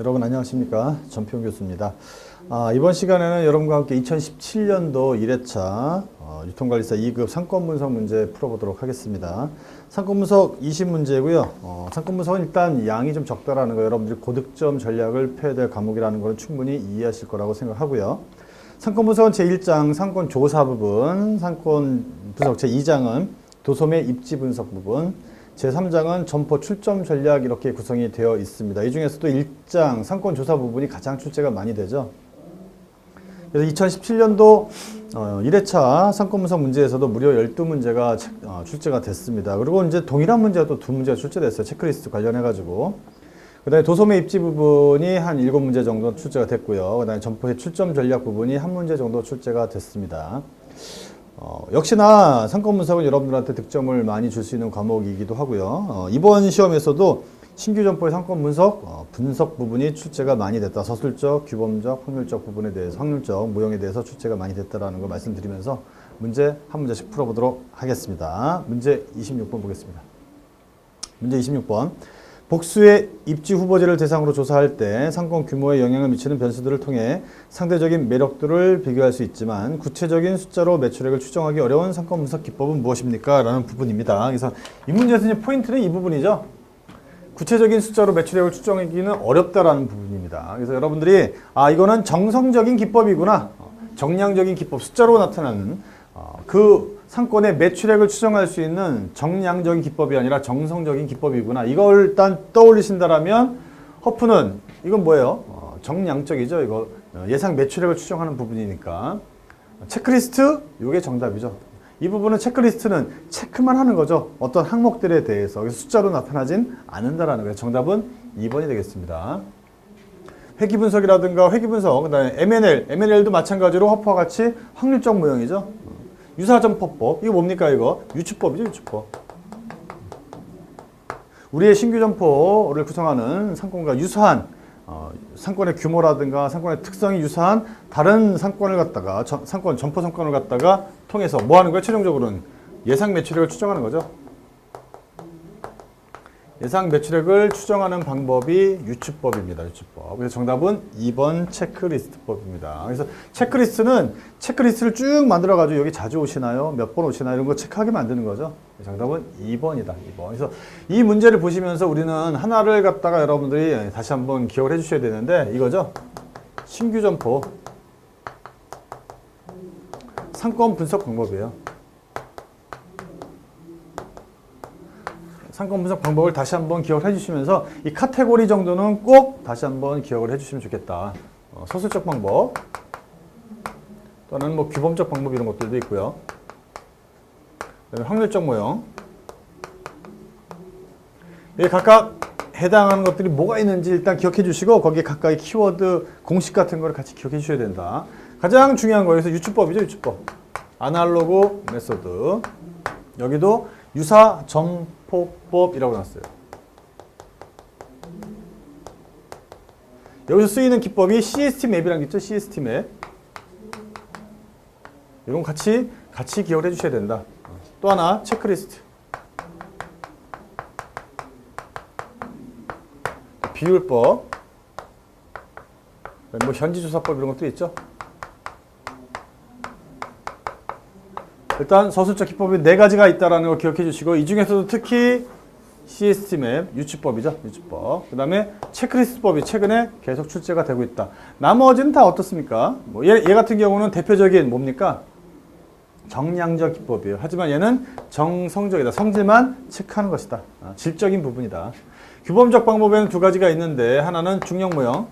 여러분 안녕하십니까, 전평 교수입니다. 이번 시간에는 여러분과 함께 2017년도 1회차 유통관리사 2급 상권분석 문제 풀어보도록 하겠습니다. 상권분석 20문제고요. 상권분석은 일단 양이 좀 적다라는 거, 여러분들이 고득점 전략을 펴야 될 과목이라는 걸 충분히 이해하실 거라고 생각하고요. 상권분석은 제1장 상권조사 부분, 상권분석 제2장은 도소매 입지 분석 부분, 제3장은 점포 출점 전략 이렇게 구성이 되어 있습니다. 이 중에서도 1장 상권조사 부분이 가장 출제가 많이 되죠. 그래서 2017년도 1회차 상권분석 문제에서도 무려 12문제가 출제가 됐습니다. 그리고 이제 동일한 문제가 또 2문제가 출제됐어요. 체크리스트 관련해가지고. 그 다음에 도소매 입지 부분이 한 7문제 정도 출제가 됐고요. 그 다음에 점포의 출점 전략 부분이 1문제 정도 출제가 됐습니다. 역시나 상권분석은 여러분들한테 득점을 많이 줄 수 있는 과목이기도 하고요. 이번 시험에서도 신규 점포의 상권분석, 분석 부분이 출제가 많이 됐다. 서술적, 규범적, 확률적 부분에 대해서, 확률적, 무형에 대해서 출제가 많이 됐다라는 걸 말씀드리면서 문제 한 문제씩 풀어보도록 하겠습니다. 문제 26번 보겠습니다. 문제 26번. 복수의 입지 후보지를 대상으로 조사할 때 상권 규모에 영향을 미치는 변수들을 통해 상대적인 매력도를 비교할 수 있지만 구체적인 숫자로 매출액을 추정하기 어려운 상권 분석 기법은 무엇입니까? 라는 부분입니다. 그래서 이 문제에서 이제 포인트는 이 부분이죠. 구체적인 숫자로 매출액을 추정하기는 어렵다라는 부분입니다. 그래서 여러분들이 이거는 정성적인 기법이구나, 정량적인 기법, 숫자로 나타나는 그 상권의 매출액을 추정할 수 있는 정량적인 기법이 아니라 정성적인 기법이구나, 이걸 일단 떠올리신다라면 허프는 이건 뭐예요? 정량적이죠. 이거 예상 매출액을 추정하는 부분이니까 체크리스트, 이게 정답이죠. 이 부분은 체크리스트는 체크만 하는 거죠. 어떤 항목들에 대해서. 그래서 숫자로 나타나진 않는다라는 거예요. 정답은 2번이 되겠습니다. 회귀분석이라든가 회귀분석, 그 다음에 MNL도 마찬가지로 허프와 같이 확률적 모형이죠. 유사점포법, 이거 뭡니까? 이거 유추법이죠. 유추법. 우리의 신규 점포를 구성하는 상권과 유사한 상권의 규모라든가 상권의 특성이 유사한 다른 상권을 갖다가 점포 상권을 갖다가 통해서 뭐 하는 거예요? 최종적으로는 예상 매출액을 추정하는 거죠. 예상 매출액을 추정하는 방법이 유추법입니다. 유추법. 그래서 정답은 2번 체크리스트법입니다. 그래서 체크리스트를 쭉 만들어가지고 여기 자주 오시나요? 몇 번 오시나요? 이런 거 체크하게 만드는 거죠. 정답은 2번이다. 2번. 그래서 이 문제를 보시면서 우리는 하나를 갖다가 여러분들이 다시 한번 기억을 해주셔야 되는데 이거죠. 신규 점포 상권 분석 방법이에요. 상권 분석 방법을 다시 한번 기억을 해주시면서 이 카테고리 정도는 꼭 다시 한번 기억을 해주시면 좋겠다. 서술적 방법 또는 뭐 규범적 방법 이런 것들도 있고요. 그다음에 확률적 모형. 여기 각각 해당하는 것들이 뭐가 있는지 일단 기억해 주시고 거기에 각각의 키워드 공식 같은 거를 같이 기억해 주셔야 된다. 가장 중요한 거에서 유추법이죠. 유추법. 아날로그 메소드. 여기도 유사 점포법이라고 나왔어요. 여기서 쓰이는 기법이 CST 맵이라는 게 있죠. CST 맵. 이건 같이 기억을 해주셔야 된다. 또 하나 체크리스트. 비율법. 뭐 현지조사법 이런 것도 있죠. 일단 서술적 기법이 4가지가 있다는 걸 기억해 주시고 이 중에서도 특히 CST 맵, 유추법이죠. 유추법. 그 다음에 체크리스트법이 최근에 계속 출제가 되고 있다. 나머지는 다 어떻습니까? 뭐 얘 같은 경우는 대표적인 뭡니까? 정량적 기법이에요. 하지만 얘는 정성적이다. 성질만 체크하는 것이다. 질적인 부분이다. 규범적 방법에는 2가지가 있는데 하나는 중력 모형,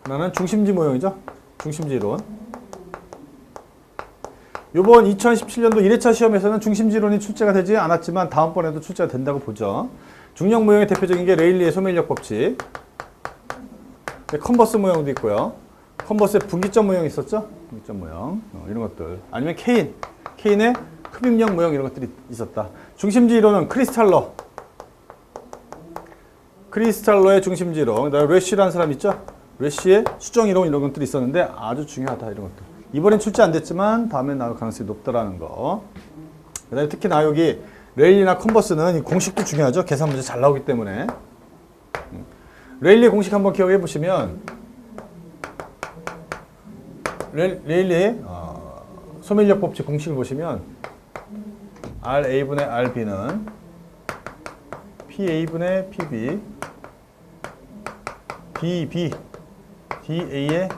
하나는 중심지 모형이죠. 중심지 이론. 이번 2017년도 1회차 시험에서는 중심지론이 출제가 되지 않았지만 다음번에도 출제가 된다고 보죠. 중력 모형의 대표적인 게 레일리의 소매인력 법칙. 컨버스 모형도 있고요. 컨버스의 분기점 모형이 있었죠? 분기점 모형. 이런 것들. 아니면 케인의 흡입력 모형 이런 것들이 있었다. 중심지 이론은 크리스탈러의 중심지 이론. 그다음에 래쉬라는 사람 있죠? 래쉬의 수정 이론 이런 것들이 있었는데 아주 중요하다. 이런 것들. 이번엔 출제 안 됐지만 다음에 나올 가능성이 높다라는 거. 그 다음에 특히나 여기 레일이나 컨버스는 이 공식도 중요하죠. 계산 문제 잘 나오기 때문에. 레일리 공식 한번 기억해 보시면 레일리 소멸력 법칙 공식을 보시면 RA분의 RB는 PA분의 PB DA의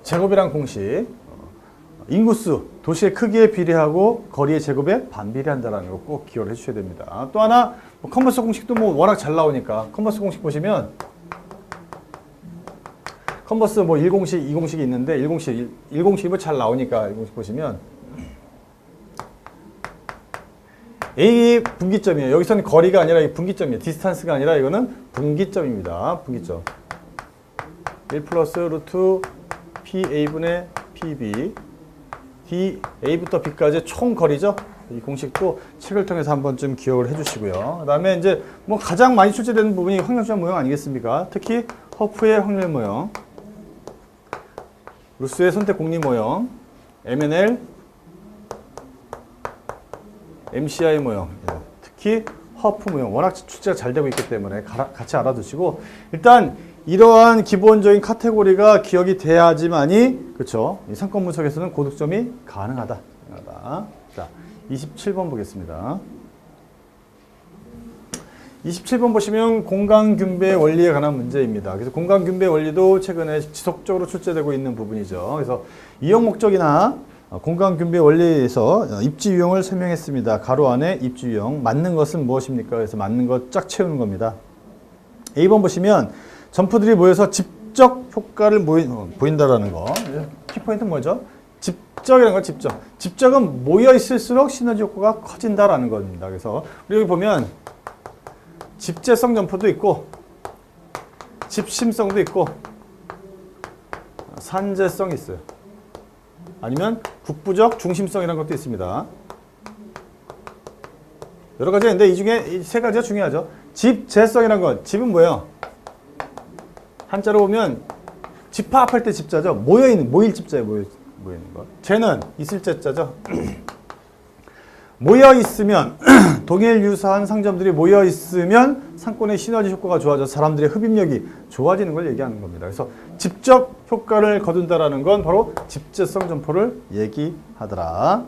제곱이란 공식. 인구수, 도시의 크기에 비례하고 거리의 제곱에 반비례한다는 거 꼭 기억을 해주셔야 됩니다. 또 하나, 컨버스 공식도 워낙 잘 나오니까 컨버스 공식 보시면 컨버스 1공식, 2공식이 있는데 1공식이 잘 나오니까 1공식 보시면 A 분기점이에요. 여기서는 거리가 아니라 분기점이에요. 디스탄스가 아니라 이거는 분기점입니다. 분기점. 1 플러스 루트 PA분의 PB DA부터 B까지 총 거리죠. 이 공식도 책을 통해서 한번 좀 기억을 해주시고요. 그 다음에 이제 가장 많이 출제되는 부분이 확률점 모형 아니겠습니까? 특히 허프의 확률 모형, 루스의 선택 공리 모형, MNL, MCI 모형, 특히 허프 모형 워낙 출제가 잘 되고 있기 때문에 같이 알아두시고 일단 이러한 기본적인 카테고리가 기억이 돼야지만이 그렇죠. 이 상권 분석에서는 고득점이 가능하다. 자, 27번 보겠습니다. 27번 보시면 공간균배 원리에 관한 문제입니다. 그래서 공간균배 원리도 최근에 지속적으로 출제되고 있는 부분이죠. 그래서 이용 목적이나 공간균배 원리에서 입지 유형을 설명했습니다. 가로 안에 입지 유형 맞는 것은 무엇입니까? 그래서 맞는 것 쫙 채우는 겁니다. A번 보시면 점포들이 모여서 집적 효과를 보인다라는 거. 키포인트는 뭐죠? 집적이라는 거 집적. 집적은 모여 있을수록 시너지 효과가 커진다라는 겁니다. 그래서 우리 여기 보면 집재성 점포도 있고 집심성도 있고 산재성이 있어요. 아니면 국부적 중심성이라는 것도 있습니다. 여러 가지가 있는데 이 중에 이 세 가지가 중요하죠. 집재성이라는 건 집은 뭐예요? 한자로 보면 집합할 때 집자죠. 모일 집자예요. 모이는 거. 재는 있을 재자죠. 모여 있으면 동일 유사한 상점들이 모여 있으면 상권의 시너지 효과가 좋아져 사람들의 흡입력이 좋아지는 걸 얘기하는 겁니다. 그래서 직접 효과를 거둔다라는 건 바로 집재성 점포를 얘기하더라.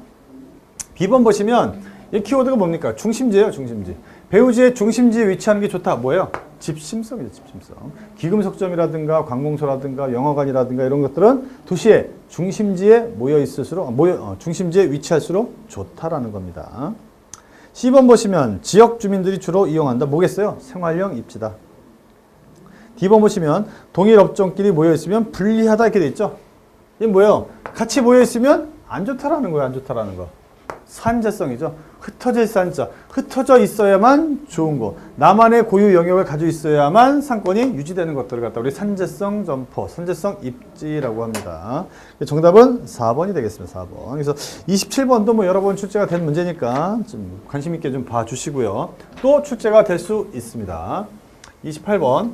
B번 보시면 이 키워드가 뭡니까? 중심지예요. 중심지. 배우지의 중심지에 위치하는 게 좋다. 뭐예요? 집심성이죠. 집심성. 기금속점이라든가 관공서라든가 영화관이라든가 이런 것들은 도시의 중심지에 모여 있을수록 중심지에 위치할수록 좋다라는 겁니다. C번 보시면 지역 주민들이 주로 이용한다. 뭐겠어요? 생활형 입지다. D번 보시면 동일 업종끼리 모여 있으면 불리하다 이렇게 돼 있죠. 이게 뭐예요? 같이 모여 있으면 안 좋다라는 거예요. 안 좋다라는 거. 산재성이죠. 흩어져 있어 한자. 흩어져 있어야만 좋은 거. 나만의 고유 영역을 가지고 있어야만 상권이 유지되는 것들을 갖다 우리 산재성 점포, 산재성 입지라고 합니다. 정답은 4번이 되겠습니다. 4번. 그래서 27번도 여러 번 출제가 된 문제니까 좀 관심 있게 좀 봐주시고요. 또 출제가 될 수 있습니다. 28번.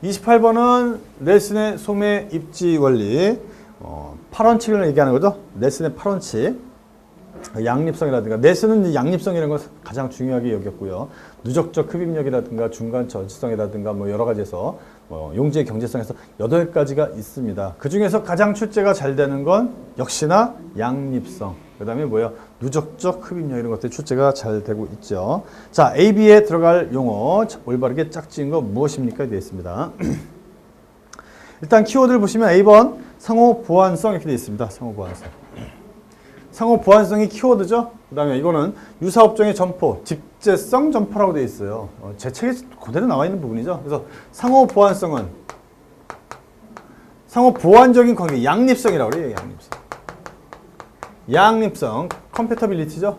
28번은 넬슨의 소매 입지 원리. 8원칙을 얘기하는 거죠. 넬슨의 8원칙. 양립성이라든가 넬슨은 양립성이라는 걸 가장 중요하게 여겼고요. 누적적 흡입력이라든가 중간 전지성이라든가 여러 가지에서 용지의 경제성에서 8가지가 있습니다. 그 중에서 가장 출제가 잘 되는 건 역시나 양립성. 그 다음에 뭐예요? 누적적 흡입력 이런 것들이 출제가 잘 되고 있죠. 자, AB에 들어갈 용어 올바르게 짝지은 거 무엇입니까? 되어 있습니다. 일단 키워드를 보시면 A번 상호 보완성 이렇게 되어 있습니다. 상호 보완성. 상호 보완성이 키워드죠. 그 다음에 이거는 유사업종의 점포, 집재성 점포라고 되어 있어요. 제 책에 그대로 나와 있는 부분이죠. 그래서 상호 보완성은 상호 보완적인 관계, 양립성이라고 그래요. 양립성. 양립성, 컴패터빌리티죠.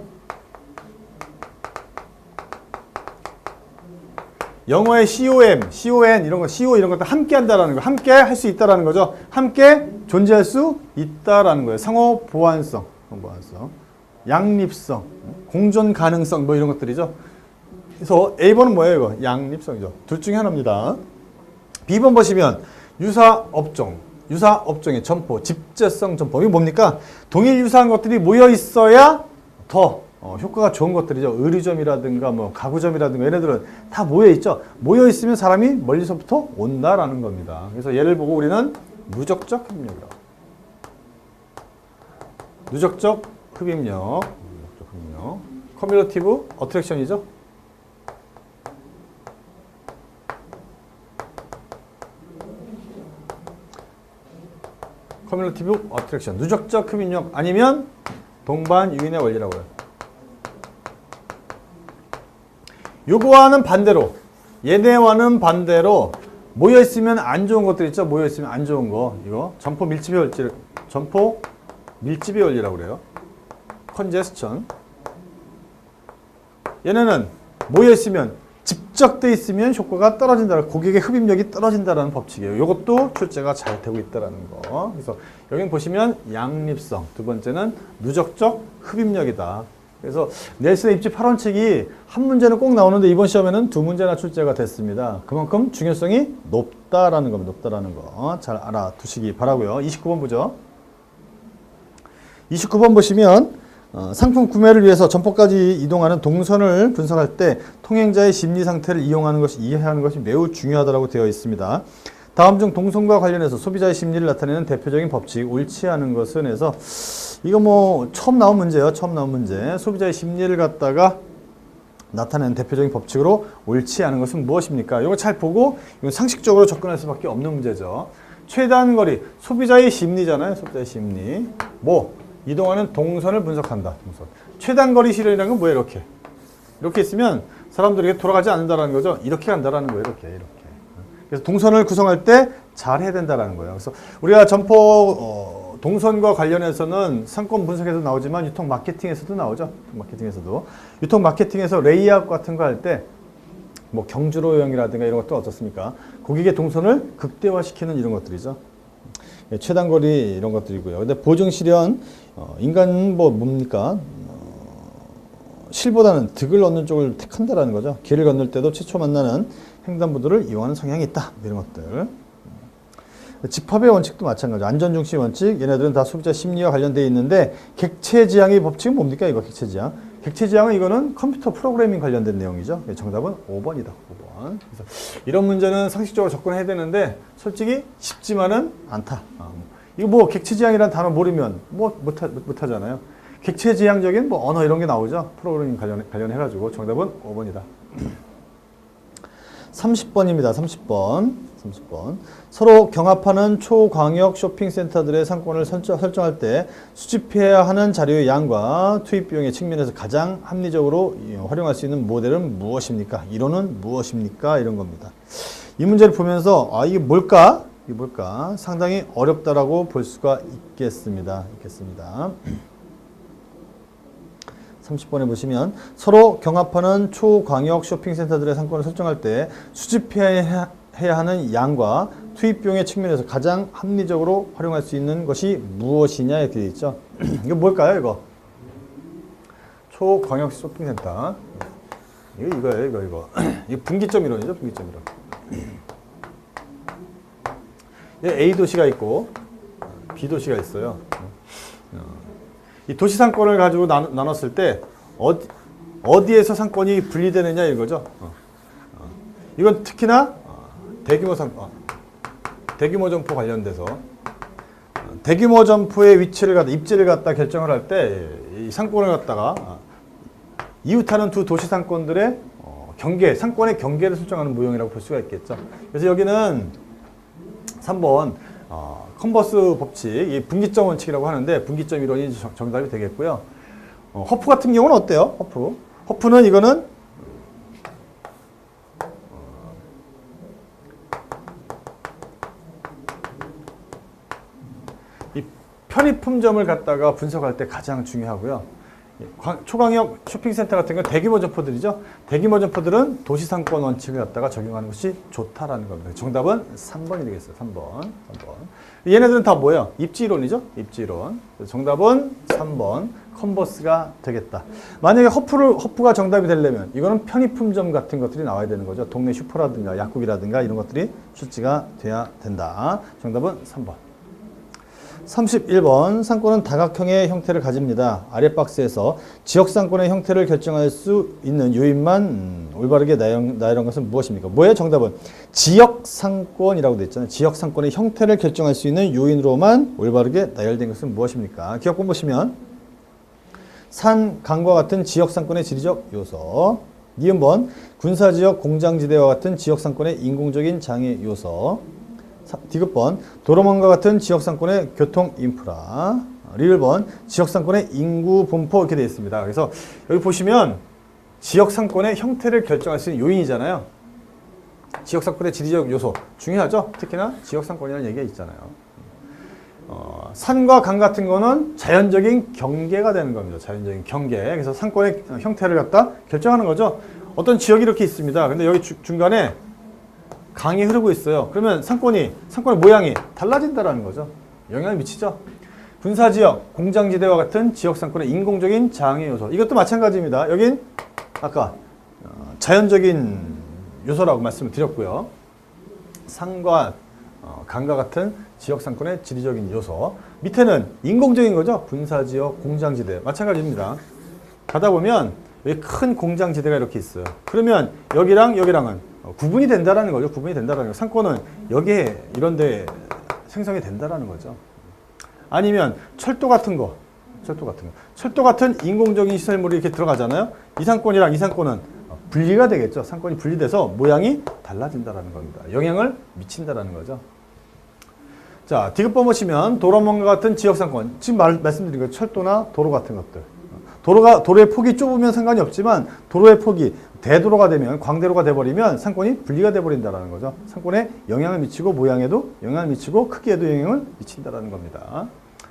영어의 CON 이런 거, CO 이런 것들 함께 한다라는 거, 함께 할 수 있다라는 거죠. 함께 존재할 수 있다라는 거예요. 상호 보완성. 양립성, 공존 가능성 이런 것들이죠. 그래서 A번은 뭐예요? 이거 양립성이죠. 둘 중에 하나입니다. B번 보시면 유사업종의 점포, 집재성 점포. 이게 뭡니까? 동일 유사한 것들이 모여 있어야 더 효과가 좋은 것들이죠. 의류점이라든가 뭐 가구점이라든가 얘네들은 다 모여 있죠. 모여 있으면 사람이 멀리서부터 온다라는 겁니다. 그래서 얘를 보고 우리는 누적적 흡입력이라고. 누적적 흡입력. 커뮤니티브 어트랙션이죠. 커뮤니티브 어트랙션. 누적적 흡입력 아니면 동반 유인의 원리라고요. 요거와는 반대로, 얘네와는 반대로 모여 있으면 안 좋은 것들 있죠. 모여 있으면 안 좋은 거. 이거 점포 밀집의 원리라고 그래요. 컨제스천. 얘네는 모여 있으면 집적돼 있으면 효과가 떨어진다. 고객의 흡입력이 떨어진다라는 법칙이에요. 이것도 출제가 잘 되고 있다라는 거. 그래서 여기 보시면 양립성. 두 번째는 누적적 흡입력이다. 그래서 넬슨의 입지 8원칙이 한 문제는 꼭 나오는데 이번 시험에는 두 문제나 출제가 됐습니다. 그만큼 중요성이 높다라는 겁니다. 높다라는 거 잘 알아두시기 바라고요. 29번 보죠. 29번 보시면 상품 구매를 위해서 점포까지 이동하는 동선을 분석할 때 통행자의 심리 상태를 이해하는 것이 매우 중요하다고 되어 있습니다. 다음 중 동선과 관련해서 소비자의 심리를 나타내는 대표적인 법칙, 옳지 않은 것은 해서 이거 뭐 처음 나온 문제예요. 처음 나온 문제. 소비자의 심리를 갖다가 나타내는 대표적인 법칙으로 옳지 않은 것은 무엇입니까? 이거 잘 보고 이건 상식적으로 접근할 수밖에 없는 문제죠. 최단 거리, 소비자의 심리잖아요. 소비자의 심리. 이동하는 동선을 분석한다. 동선. 최단 거리 실현이라는 건 뭐예요? 이렇게 있으면 사람들에게 돌아가지 않는다라는 거죠. 이렇게 간다라는 거예요. 이렇게. 그래서 동선을 구성할 때 잘 해야 된다라는 거예요. 그래서 우리가 점포 동선과 관련해서는 상권 분석에서 나오지만 유통 마케팅에서도 나오죠. 유통 마케팅에서 레이아웃 같은 거 할 때 뭐 경주로형이라든가 이런 것도 어떻습니까? 고객의 동선을 극대화시키는 이런 것들이죠. 최단거리 이런 것들이고요. 근데 보증 실현, 인간은 뭡니까? 실보다는 득을 얻는 쪽을 택한다라는 거죠. 길을 건널 때도 최초 만나는 횡단보도를 이용하는 성향이 있다. 이런 것들. 집합의 원칙도 마찬가지죠. 안전중시 원칙, 얘네들은 다 소비자 심리와 관련되어 있는데 객체지향의 법칙은 뭡니까? 이거 객체지향. 객체지향은 이거는 컴퓨터 프로그래밍 관련된 내용이죠. 정답은 5번이다. 5번. 그래서 이런 문제는 상식적으로 접근해야 되는데 솔직히 쉽지만은 않다. 이거 객체지향이라는 단어 모르면 못하잖아요. 객체지향적인 언어 이런 게 나오죠. 프로그래밍 관련해가지고 정답은 5번이다. 30번입니다. 30번. 서로 경합하는 초광역 쇼핑센터들의 상권을 설정할 때 수집해야 하는 자료의 양과 투입 비용의 측면에서 가장 합리적으로 활용할 수 있는 모델은 무엇입니까? 이론은 무엇입니까? 이런 겁니다. 이 문제를 보면서 이게 뭘까? 상당히 어렵다라고 볼 수가 있겠습니다. 30번에 보시면 서로 경합하는 초광역 쇼핑센터들의 상권을 설정할 때 수집해야 하는 양과 투입 비용의 측면에서 가장 합리적으로 활용할 수 있는 것이 무엇이냐 이렇게 되어 있죠. 이거 뭘까요? 이거 초광역 쇼핑센터 이거 분기점 이론이죠. 분기점 이론. A 도시가 있고 B 도시가 있어요. 이 도시 상권을 가지고 나눴을 때 어디에서 상권이 분리되느냐 이거죠. 이건 특히나 대규모 점포 관련돼서 대규모 점포의 위치를 입지를 갖다 결정을 할 때 이 상권을 갖다가 이웃하는 두 도시 상권들의 상권의 경계를 설정하는 모형이라고 볼 수가 있겠죠. 그래서 여기는 3번 컨버스 법칙, 이 분기점 원칙이라고 하는데 분기점 이론이 정답이 되겠고요. 허프 같은 경우는 어때요? 허프는 이거는 이 편의품점을 갖다가 분석할 때 가장 중요하고요. 초광역 쇼핑센터 같은 건 대규모 점포들이죠. 대규모 점포들은 도시상권 원칙을 갖다가 적용하는 것이 좋다라는 겁니다. 정답은 3번이 되겠어요. 3번. 얘네들은 다 뭐예요? 입지이론이죠. 입지이론. 정답은 3번 컨버스가 되겠다. 만약에 허프가 정답이 되려면 이거는 편의품점 같은 것들이 나와야 되는 거죠. 동네 슈퍼라든가 약국이라든가 이런 것들이 출제가 돼야 된다. 정답은 3번. 31번 상권은 다각형의 형태를 가집니다. 아래 박스에서 지역상권의 형태를 결정할 수 있는 요인만 올바르게 나열한 것은 무엇입니까? 뭐예요? 정답은 지역상권이라고 되어 있잖아요. 지역상권의 형태를 결정할 수 있는 요인으로만 올바르게 나열된 것은 무엇입니까? 기억본 보시면 산, 강과 같은 지역상권의 지리적 요소. 니은번 군사지역, 공장지대와 같은 지역상권의 인공적인 장애 요소. 디귿번 도로망과 같은 지역상권의 교통인프라. 리을번 지역상권의 인구 분포 이렇게 되어 있습니다. 그래서 여기 보시면 지역상권의 형태를 결정할 수 있는 요인이잖아요. 지역상권의 지리적 요소 중요하죠. 특히나 지역상권이라는 얘기가 있잖아요. 산과 강 같은 거는 자연적인 경계가 되는 겁니다. 자연적인 경계. 그래서 상권의 형태를 갖다 결정하는 거죠. 어떤 지역이 이렇게 있습니다. 근데 여기 중간에 강이 흐르고 있어요. 그러면 상권의 모양이 달라진다라는 거죠. 영향을 미치죠. 군사지역, 공장지대와 같은 지역상권의 인공적인 장애 요소. 이것도 마찬가지입니다. 여긴 아까 자연적인 요소라고 말씀을 드렸고요. 산과 강과 같은 지역상권의 지리적인 요소. 밑에는 인공적인 거죠. 군사지역, 공장지대. 마찬가지입니다. 가다 보면 여기 큰 공장지대가 이렇게 있어요. 그러면 여기랑은 구분이 된다라는 거죠. 구분이 된다라는 거. 상권은 여기에 이런데 생성이 된다라는 거죠. 아니면 철도 같은 인공적인 시설물이 이렇게 들어가잖아요. 이 상권은 분리가 되겠죠. 상권이 분리돼서 모양이 달라진다라는 겁니다. 영향을 미친다라는 거죠. 자, 디귿번 보시면 도로망과 같은 지역상권. 지금 말씀드린 거 철도나 도로 같은 것들. 도로의 폭이 좁으면 상관이 없지만 도로의 폭이 대도로가 되면 광대로가 돼버리면 상권이 분리가 돼버린다는 거죠. 상권에 영향을 미치고 모양에도 영향을 미치고 크기에도 영향을 미친다는 겁니다.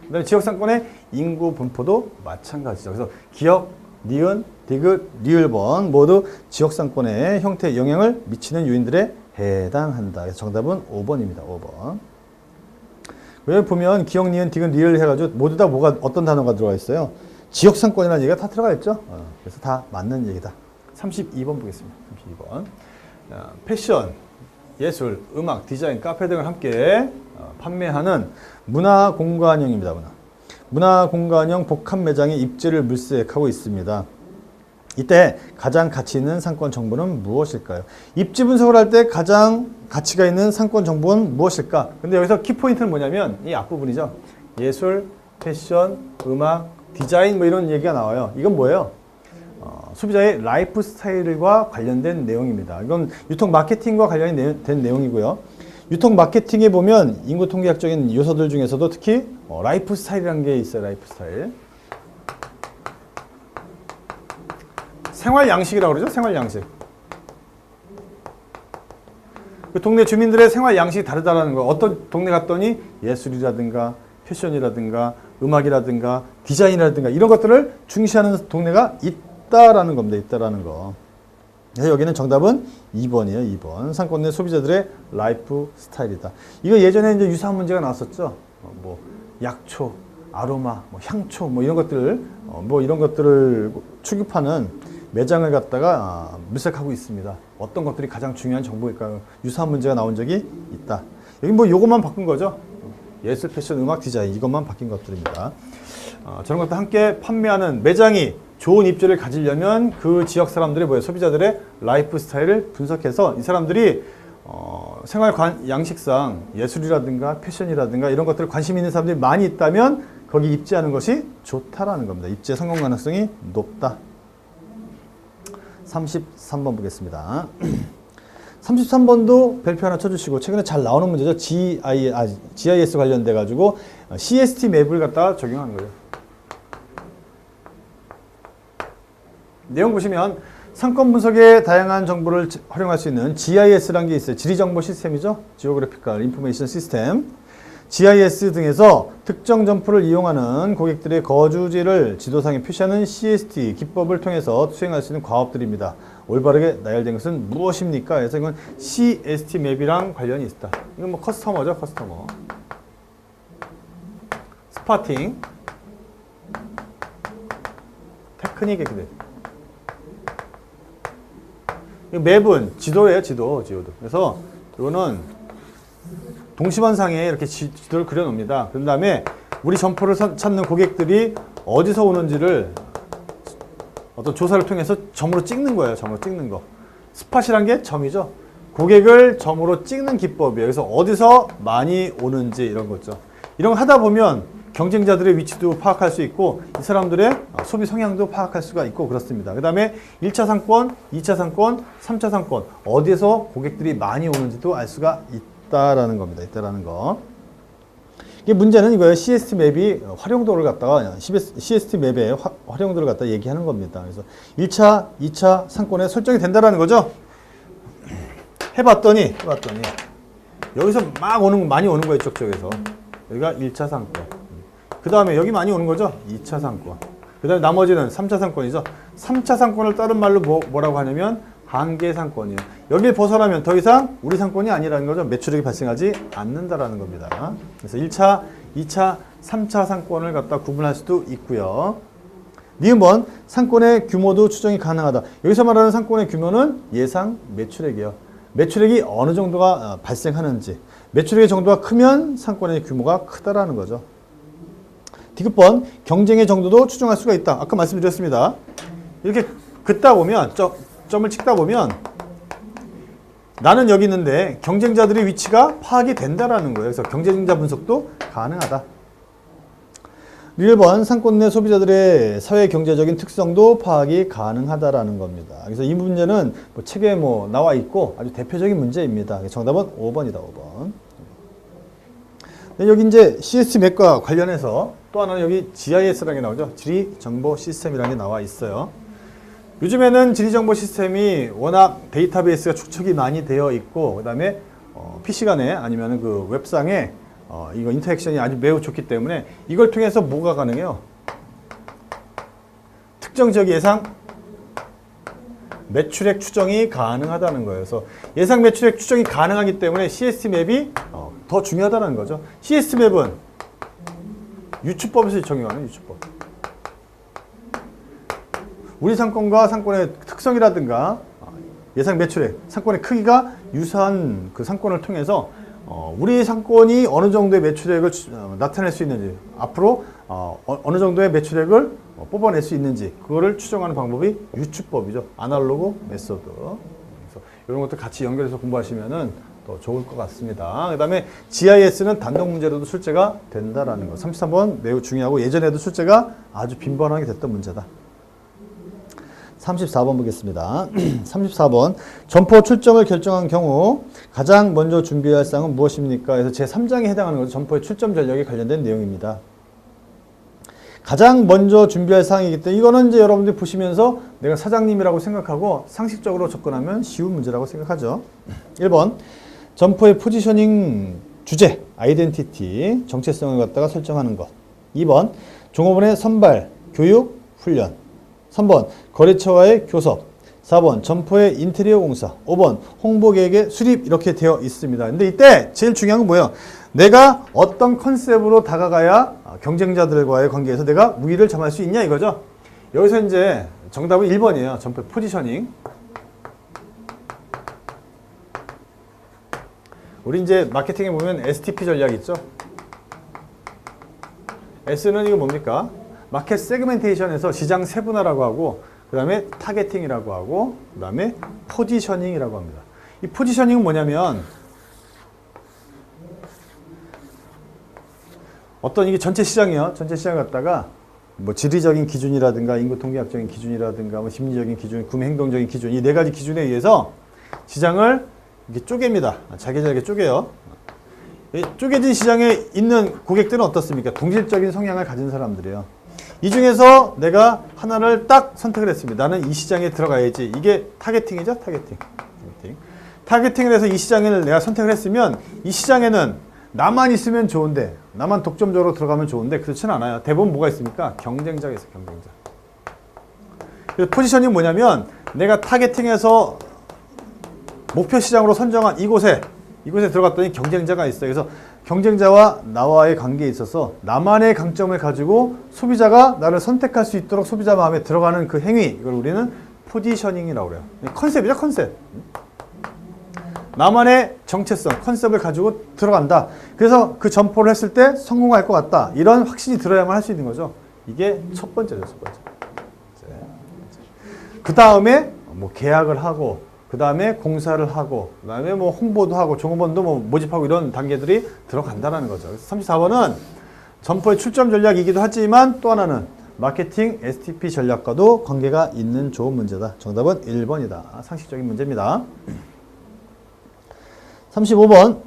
그다음에 지역상권의 인구 분포도 마찬가지죠. 그래서 기역, 니은, 디귿, 리을번 모두 지역상권의 형태에 영향을 미치는 요인들에 해당한다. 그래서 정답은 5번입니다. 5번. 여기 보면 기역, 니은, 디귿, 리을 해가지고 모두 다 어떤 단어가 들어가 있어요? 지역상권이라는 얘기가 다 들어가 있죠. 그래서 다 맞는 얘기다. 32번 보겠습니다. 32번. 패션, 예술, 음악, 디자인, 카페 등을 함께 판매하는 문화공간형입니다. 문화공간형 복합 매장의 입지를 물색하고 있습니다. 이때 가장 가치 있는 상권 정보는 무엇일까요? 입지 분석을 할 때 가장 가치가 있는 상권 정보는 무엇일까? 근데 여기서 키포인트는 뭐냐면 이 앞부분이죠. 예술, 패션, 음악, 디자인 뭐 이런 얘기가 나와요. 이건 뭐예요? 소비자의 라이프 스타일과 관련된 내용입니다. 이건 유통 마케팅과 관련이 된 내용이고요. 유통 마케팅에 보면 인구 통계학적인 요소들 중에서도 특히 라이프 스타일이라는 게 있어요. 라이프 스타일. 생활 양식이라고 그러죠. 생활 양식. 그 동네 주민들의 생활 양식이 다르다라는 거. 어떤 동네 갔더니 예술이라든가 패션이라든가 음악이라든가 디자인이라든가 이런 것들을 중시하는 동네가 있다라는 겁니다. 있다라는 거. 그래서 여기는 정답은 2번이에요. 2번. 상권 내 소비자들의 라이프 스타일이다. 이거 예전에 이제 유사한 문제가 나왔었죠. 뭐 약초, 아로마, 뭐 향초, 뭐 이런 것들을 취급하는 매장을 갖다가 물색하고 있습니다. 어떤 것들이 가장 중요한 정보일까요? 유사한 문제가 나온 적이 있다. 여기 뭐 요것만 바꾼 거죠. 예술, 패션, 음악, 디자인 이것만 바뀐 것들입니다. 저런 것도 함께 판매하는 매장이 좋은 입지를 가지려면 그 지역 사람들의 소비자들의 라이프 스타일을 분석해서 이 사람들이 생활 양식상 예술이라든가 패션이라든가 이런 것들 관심 있는 사람들이 많이 있다면 거기 입지하는 것이 좋다라는 겁니다. 입지의 성공 가능성이 높다. 33번 보겠습니다. 33번도 별표 하나 쳐주시고 최근에 잘 나오는 문제죠. GIS 관련돼 가지고 CST 맵을 갖다가 적용하는 거예요. 내용 보시면 상권 분석에 다양한 정보를 활용할 수 있는 GIS라는 게 있어요. 지리정보 시스템이죠. Geographical Information System. GIS 등에서 특정 점포를 이용하는 고객들의 거주지를 지도상에 표시하는 CST 기법을 통해서 수행할 수 있는 과업들입니다. 올바르게 나열된 것은 무엇입니까? 그래서 이건 CST 맵이랑 관련이 있다. 이건 뭐 커스터머죠, 커스터머. 스파팅, 테크닉 이렇게 돼. 맵은 지도예요, 지도도. 그래서 이거는 동시반상에 이렇게 지도를 그려놓습니다. 그 다음에 우리 점포를 찾는 고객들이 어디서 오는지를 어떤 조사를 통해서 점으로 찍는 거예요. 점으로 찍는 거. 스팟이란 게 점이죠. 고객을 점으로 찍는 기법이에요. 그래서 어디서 많이 오는지 이런 거죠. 이런 거 하다 보면 경쟁자들의 위치도 파악할 수 있고 이 사람들의 소비 성향도 파악할 수가 있고 그렇습니다. 그 다음에 1차 상권, 2차 상권, 3차 상권 어디에서 고객들이 많이 오는지도 알 수가 있다라는 겁니다. 있다라는 거. 이게 문제는 이거예요. CST 맵이 활용도를 갖다가 CST 맵의 활용도를 갖다 얘기하는 겁니다. 그래서 1차, 2차 상권에 설정이 된다라는 거죠. 해봤더니 여기서 막 많이 오는 거예요. 이쪽 쪽에서. 여기가 1차 상권. 그 다음에 여기 많이 오는 거죠. 2차 상권. 그 다음에 나머지는 3차 상권이죠. 3차 상권을 다른 말로 뭐라고 하냐면 한계 상권이에요. 여기를 벗어나면 더 이상 우리 상권이 아니라는 거죠. 매출액이 발생하지 않는다라는 겁니다. 그래서 1차, 2차, 3차 상권을 갖다 구분할 수도 있고요. 니은번 상권의 규모도 추정이 가능하다. 여기서 말하는 상권의 규모는 예상 매출액이에요. 매출액이 어느 정도가 발생하는지. 매출액의 정도가 크면 상권의 규모가 크다라는 거죠. 디귿번 경쟁의 정도도 추정할 수가 있다. 아까 말씀드렸습니다. 이렇게 긋다 보면 점을 찍다 보면 나는 여기 있는데 경쟁자들의 위치가 파악이 된다라는 거예요. 그래서 경쟁자 분석도 가능하다. 1번 상권 내 소비자들의 사회 경제적인 특성도 파악이 가능하다라는 겁니다. 그래서 이 문제는 책에 나와 있고 아주 대표적인 문제입니다. 정답은 5번이다. 5번. 여기 이제 CST 맵과 관련해서 또 하나는 여기 GIS라는 게 나오죠. 지리정보 시스템이라는 게 나와 있어요. 요즘에는 지리정보 시스템이 워낙 데이터베이스가 축적이 많이 되어 있고 그 다음에 PC 간에 아니면 그 웹상에 이거 인터랙션이 아주 매우 좋기 때문에 이걸 통해서 뭐가 가능해요? 특정 지역 예상 매출액 추정이 가능하다는 거예요. 그래서 예상 매출액 추정이 가능하기 때문에 CST 맵이 더 중요하다는 거죠. CST 맵은 유추법에서 적용하는 유추법. 우리 상권과 상권의 특성이라든가 예상 매출액, 상권의 크기가 유사한 그 상권을 통해서 우리 상권이 어느 정도의 매출액을 나타낼 수 있는지, 앞으로 어느 정도의 매출액을 뽑아낼 수 있는지 그거를 추정하는 방법이 유추법이죠. 아날로그 메소드. 그래서 이런 것도 같이 연결해서 공부하시면은 더 좋을 것 같습니다. 그 다음에 GIS는 단독 문제로도 출제가 된다라는 거. 33번 매우 중요하고 예전에도 출제가 아주 빈번하게 됐던 문제다. 34번 보겠습니다. 34번 점포 출점을 결정한 경우 가장 먼저 준비할 사항은 무엇입니까? 그래서 제3장에 해당하는 것은 점포의 출점 전략에 관련된 내용입니다. 가장 먼저 준비할 사항이기 때문에 이거는 이제 여러분들이 보시면서 내가 사장님이라고 생각하고 상식적으로 접근하면 쉬운 문제라고 생각하죠. 1번 점포의 포지셔닝 주제, 아이덴티티, 정체성을 갖다가 설정하는 것. 2번 종업원의 선발, 교육, 훈련. 3번 거래처와의 교섭. 4번 점포의 인테리어 공사. 5번 홍보계획의 수립. 이렇게 되어 있습니다. 근데 이때 제일 중요한 건 뭐예요? 내가 어떤 컨셉으로 다가가야 경쟁자들과의 관계에서 내가 우위를 점할 수 있냐 이거죠. 여기서 이제 정답은 1번이에요. 점포의 포지셔닝. 우리 이제 마케팅에 보면 STP 전략 있죠. S는 이거 뭡니까? 마켓 세그멘테이션에서 시장 세분화라고 하고 그 다음에 타겟팅이라고 하고 그 다음에 포지셔닝이라고 합니다. 이 포지셔닝은 뭐냐면 어떤 이게 전체 시장이요. 전체 시장 갖다가 지리적인 기준이라든가 인구 통계학적인 기준이라든가 심리적인 기준, 구매 행동적인 기준 이 네 가지 기준에 의해서 시장을 이렇게 쪼갭니다. 잘게 쪼개요. 쪼개진 시장에 있는 고객들은 어떻습니까? 동질적인 성향을 가진 사람들이에요. 이 중에서 내가 하나를 딱 선택을 했습니다. 나는 이 시장에 들어가야지. 이게 타겟팅이죠. 타겟팅을 해서 이 시장을 내가 선택을 했으면 이 시장에는 나만 있으면 좋은데 나만 독점적으로 들어가면 좋은데 그렇지는 않아요. 대부분 뭐가 있습니까? 경쟁자가 있어요. 경쟁자. 그래서 포지셔닝이 뭐냐면 내가 타겟팅해서 목표 시장으로 선정한 이곳에 들어갔더니 경쟁자가 있어요. 그래서 경쟁자와 나와의 관계에 있어서 나만의 강점을 가지고 소비자가 나를 선택할 수 있도록 소비자 마음에 들어가는 그 행위, 이걸 우리는 포지셔닝이라고 그래요. 컨셉이죠, 컨셉. 나만의 정체성, 컨셉을 가지고 들어간다. 그래서 그 점포를 했을 때 성공할 것 같다. 이런 확신이 들어야만 할 수 있는 거죠. 이게 첫 번째죠, 첫 번째. 그 다음에 뭐 계약을 하고, 그 다음에 공사를 하고, 그 다음에 뭐 홍보도 하고, 종업원도 뭐 모집하고 이런 단계들이 들어간다는 거죠. 그래서 34번은 점포의 출점 전략이기도 하지만 또 하나는 마케팅 STP 전략과도 관계가 있는 좋은 문제다. 정답은 1번이다. 상식적인 문제입니다. 35번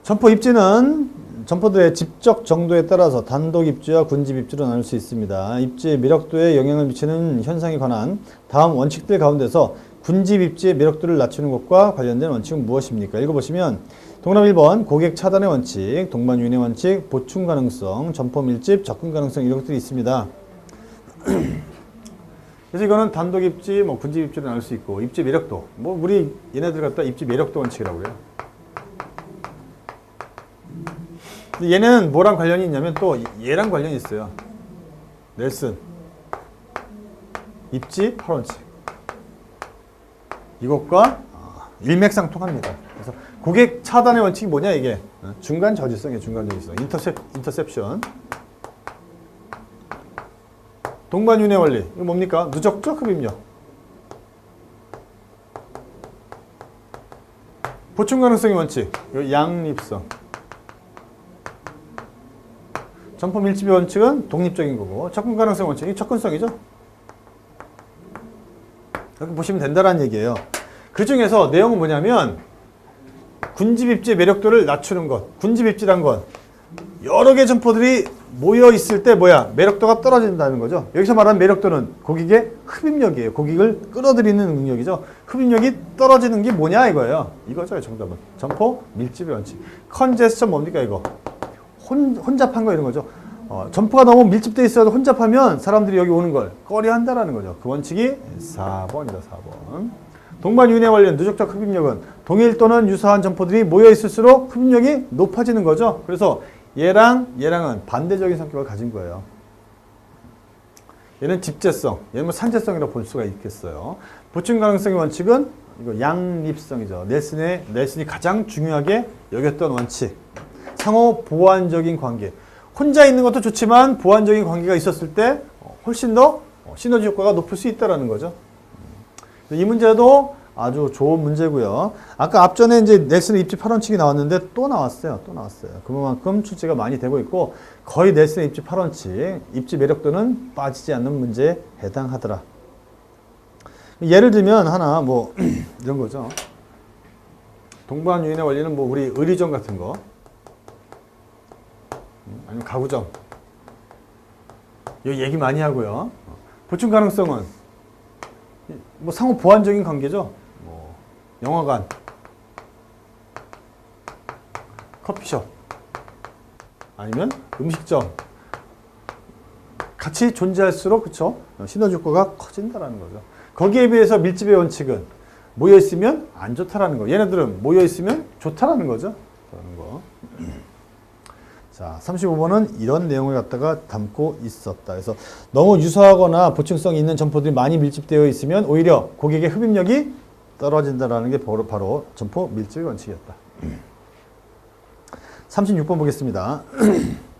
점포 입지는 점포들의 집적 정도에 따라서 단독 입지와 군집 입지로 나눌 수 있습니다. 입지의 매력도에 영향을 미치는 현상에 관한 다음 원칙들 가운데서 군집 입지의 매력도를 낮추는 것과 관련된 원칙은 무엇입니까? 읽어보시면 동그라미 1번 고객 차단의 원칙, 동반 유인의 원칙, 보충 가능성, 점포 밀집, 접근 가능성 이런 것들이 있습니다. 그래서 이거는 단독 입지, 뭐 군집 입지로 나눌 수 있고 입지 매력도, 뭐 우리 얘네들 갖다 입지 매력도 원칙이라고 그래요. 근데 얘는 뭐랑 관련이 있냐면 또 얘랑 관련이 있어요. 넬슨 입지 8원칙 이것과 일맥상통합니다. 그래서 고객 차단의 원칙이 뭐냐 이게 중간 저지성이에요. 중간 저지성 인터셉션 동반윤회 원리 이거 뭡니까? 누적적 흡입력 보충 가능성의 원칙 이거 양립성 점포 밀집의 원칙은 독립적인 거고 접근 가능성 원칙 이 접근성이죠. 이렇게 보시면 된다는 얘기예요. 그 중에서 내용은 뭐냐면 군집 입지의 매력도를 낮추는 것. 군집 입지란 건 여러 개 점포들이 모여 있을 때 뭐야? 매력도가 떨어진다는 거죠. 여기서 말하는 매력도는 고객의 흡입력이에요. 고객을 끌어들이는 능력이죠. 흡입력이 떨어지는 게 뭐냐 이거예요. 이거죠 정답은. 점포 밀집의 원칙. 컨제스천 뭡니까 이거? 혼잡한 거 이런 거죠. 점포가 너무 밀집되어 있어도 혼잡하면 사람들이 여기 오는 걸 꺼려한다라는 거죠. 그 원칙이 4번이다. 4번. 동반유인의 원리는 누적적 흡입력은 동일 또는 유사한 점포들이 모여 있을수록 흡입력이 높아지는 거죠. 그래서 얘랑은 반대적인 성격을 가진 거예요. 얘는 집재성, 얘는 뭐 산재성이라고 볼 수가 있겠어요. 보충 가능성의 원칙은 이거 양립성이죠. 넬슨이 가장 중요하게 여겼던 원칙. 상호 보완적인 관계. 혼자 있는 것도 좋지만 보완적인 관계가 있었을 때 훨씬 더 시너지 효과가 높을 수 있다는 거죠. 이 문제도 아주 좋은 문제고요. 아까 앞전에 이제 넬슨의 입지 8원칙이 나왔는데 또 나왔어요. 그만큼 출제가 많이 되고 있고 거의 넬슨의 입지 8원칙, 입지 매력도는 빠지지 않는 문제에 해당하더라. 예를 들면 하나 뭐 이런 거죠. 동반 유인의 원리는 뭐 우리 의리점 같은 거 아니면 가구점 이거 얘기 많이 하고요. 보충 가능성은 뭐 상호 보완적인 관계죠. 뭐 영화관, 커피숍, 아니면 음식점 같이 존재할수록 그쵸 시너지 효과가 커진다라는 거죠. 거기에 비해서 밀집의 원칙은 모여 있으면 안 좋다라는 거. 얘네들은 모여 있으면 좋다라는 거죠. 그런 거. 자, 35번은 이런 내용을 갖다가 담고 있었다. 그래서 너무 유사하거나 보충성이 있는 점포들이 많이 밀집되어 있으면 오히려 고객의 흡입력이 떨어진다는 게 바로 점포 밀집 원칙이었다. 36번 보겠습니다.